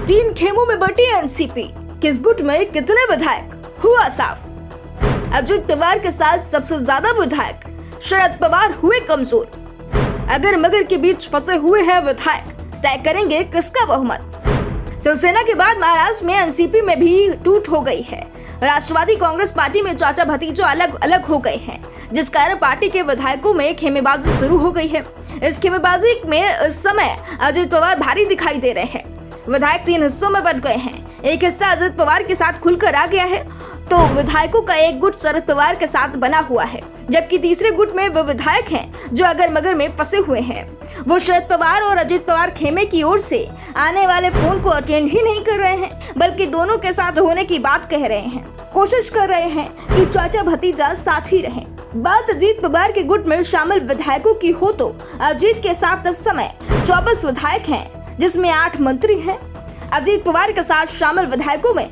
तीन खेमों में बटी एनसीपी, किस गुट में कितने विधायक, हुआ साफ। अजित पवार के साथ सबसे ज्यादा विधायक, शरद पवार हुए कमजोर। अगर मगर के बीच फंसे हुए हैं विधायक, तय करेंगे किसका बहुमत। शिवसेना के बाद महाराष्ट्र में एनसीपी में भी टूट हो गई है। राष्ट्रवादी कांग्रेस पार्टी में चाचा भतीजों अलग अलग हो गए हैं, जिस कारण पार्टी के विधायकों में खेमेबाजी शुरू हो गई है। इस खेमेबाजी में इस समय अजित पवार भारी दिखाई दे रहे हैं। विधायक तीन हिस्सों में बंट गए हैं। एक हिस्सा अजित पवार के साथ खुलकर आ गया है, तो विधायकों का एक गुट शरद पवार के साथ बना हुआ है, जबकि तीसरे गुट में वो विधायक हैं जो अगर मगर में फंसे हुए हैं। वो शरद पवार और अजित पवार खेमे की ओर से आने वाले फोन को अटेंड ही नहीं कर रहे हैं, बल्कि दोनों के साथ होने की बात कह रहे हैं। कोशिश कर रहे हैं कि चाचा भतीजा साथ ही रहें। बात अजित पवार के गुट में शामिल विधायकों की हो तो अजित के साथ इस समय 24 विधायक हैं, जिसमें 8 मंत्री हैं। अजित पवार के साथ शामिल विधायकों में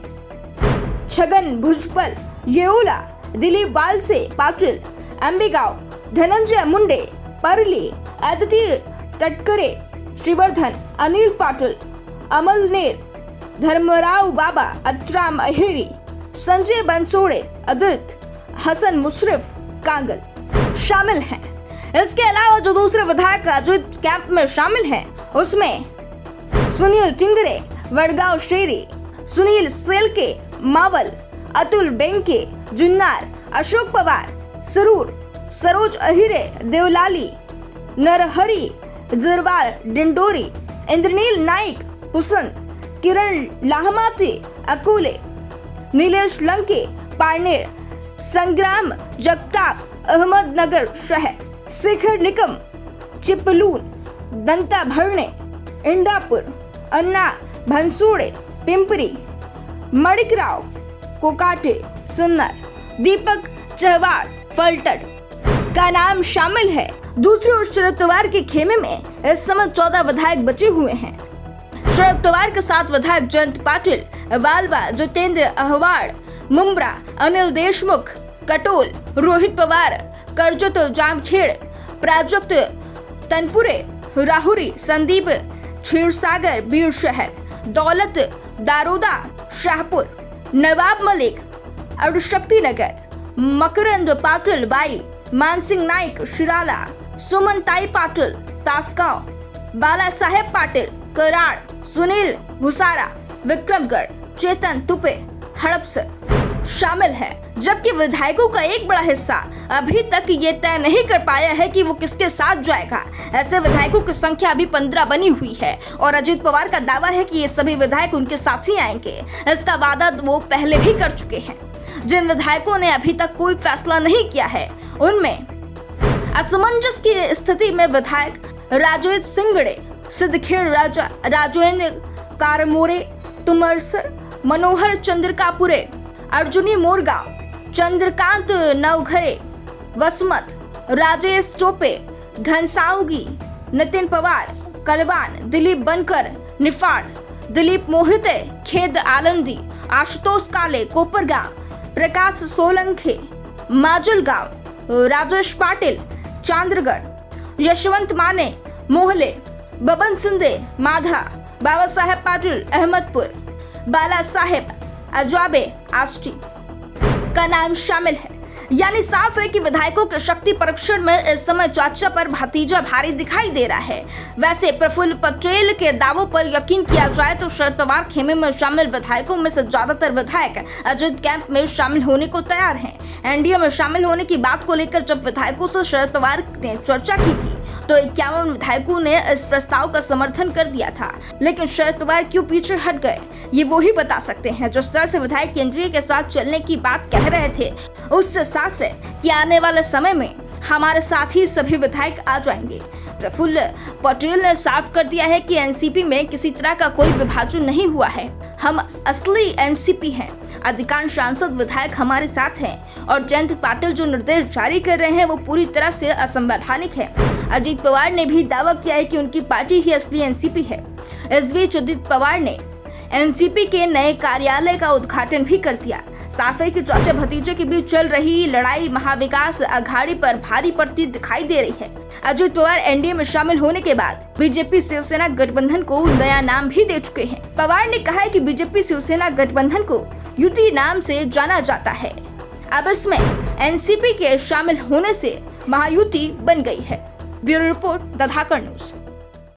छगन भुजबल, येओला, दिलीप वालसे पाटिल, अंबेगांव, धनंजय मुंडे, परली, आदित्य तटकरे, श्रीवर्धन, अनिल पाटिल, अमलनेर, धर्मराव बाबा, अत्राम अहिरी, संजय बनसोड़े, अदित, हसन मुशरफ, कांगल शामिल हैं। इसके अलावा जो दूसरे विधायक अजित कैंप में शामिल हैं, उसमें सुनील टिंगरे, वडगांव शेरी, सुनील सेलके, मावल, अतुल बेंके, जुन्नार, अशोक पवार, सरूर, सरोज अहिरे, देवलाली, नरहरी, जिरवाल, डिंडोरी, इंद्रनील नाइक, पुसंत, किरण लाहमाती, अकोले, नीलेश लंके, पारनेर, संग्राम जगताप, अहमदनगर शहर, शेखर निकम, चिपलून, दंता भरणे, इंडापुर, अन्ना भंसूड़े, पिंपरी, मणिकराव, कोकाटे, सुन्नर, दीपक चहवाड़, फलटड का नाम शामिल है। दूसरी ओर शरद पवार के खेमे में इस समय 14 विधायक बचे हुए हैं। शरद पवार के साथ विधायक जयंत पाटिल, वालवा, जितेंद्र अहवाड़, मुंब्रा, अनिल देशमुख, कटोल, रोहित पवार, करजत जामखेड़, प्राजक्त तनपुरे, राहुरी, संदीप क्षीरसागर, बीर शहर, दौलत दारोदा, शाहपुर, नवाब मलिक, अड़शक्ति नगर, मकरंद पाटिल बाई, मानसिंह नाइक, शिराला, सुमनताई पाटिल, तासगांव, बाला साहेब पाटिल, कराड़, सुनील भुसारा, विक्रमगढ़, चेतन तुपे, हड़पसर शामिल है। जबकि विधायकों का एक बड़ा हिस्सा अभी तक ये तय नहीं कर पाया है कि वो किसके साथ जाएगा। ऐसे विधायकों की संख्या अभी 15 बनी हुई है और अजित पवार का दावा है कि ये सभी विधायक उनके साथ ही आएंगे। इसका वादा वो पहले भी कर चुके हैं। जिन विधायकों ने अभी तक कोई फैसला नहीं किया है, उनमें असमंजस की स्थिति में विधायक राजेश सिंगड़े, सिद्धखेड़ राजा, राजेंद्र कारमोरे, तुमरसर, मनोहर चंद्रकापुरे, अर्जुनी मोरगांव, चंद्रकांत नवघरे, वसमत, राजेश टोपे, घनसाउगी, नितिन पवार, कलवान, दिलीप बनकर, निफाड़, दिलीप मोहिते, खेद आलंदी, आशुतोष काले, कोपरगांव, प्रकाश सोलंखे, माजलगांव, राजेश पाटिल, चांद्रगढ़, यशवंत माने, मोहले, बबन सिंधे, माधा, बाबा साहेब पाटिल, अहमदपुर, बाला साहेब अजवाबे, आष्टी का नाम शामिल है। यानी साफ है कि विधायकों के शक्ति परीक्षण में इस समय चाचा पर भतीजा भारी दिखाई दे रहा है। वैसे प्रफुल्ल पटेल के दावों पर यकीन किया जाए तो शरद पवार खेमे में शामिल विधायकों में से ज्यादातर विधायक अजित कैंप में शामिल होने को तैयार हैं। एनडीए में शामिल होने की बात को लेकर जब विधायकों से शरद पवार ने चर्चा की थी तो 51 विधायकों ने इस प्रस्ताव का समर्थन कर दिया था। लेकिन शरद पवार क्यों पीछे हट गए, ये वो ही बता सकते हैं। जिस तरह से विधायक केंद्रीय के साथ चलने की बात कह रहे थे, उससे साफ है कि आने वाले समय में हमारे साथ ही सभी विधायक आ जाएंगे। प्रफुल्ल पटेल ने साफ कर दिया है कि एनसीपी में किसी तरह का कोई विभाजन नहीं हुआ है। हम असली एनसीपी हैं। अधिकांश सांसद विधायक हमारे साथ हैं और जयंत पाटिल जो निर्देश जारी कर रहे हैं वो पूरी तरह से असंवैधानिक है। अजित पवार ने भी दावा किया है कि उनकी पार्टी ही असली एनसीपी है। इस बीच अजित पवार ने एनसीपी के नए कार्यालय का उद्घाटन भी कर दिया। साफ है कि चाचा भतीजे के बीच चल रही लड़ाई महाविकास अघाड़ी पर भारी पड़ती दिखाई दे रही है। अजित पवार एनडीए में शामिल होने के बाद बीजेपी शिवसेना गठबंधन को नया नाम भी दे चुके हैं। पवार ने कहा है कि बीजेपी शिवसेना गठबंधन को युति नाम से जाना जाता है। अब इसमें एनसीपी के शामिल होने से महायुति बन गई है। Bureau report, the Dhakad news.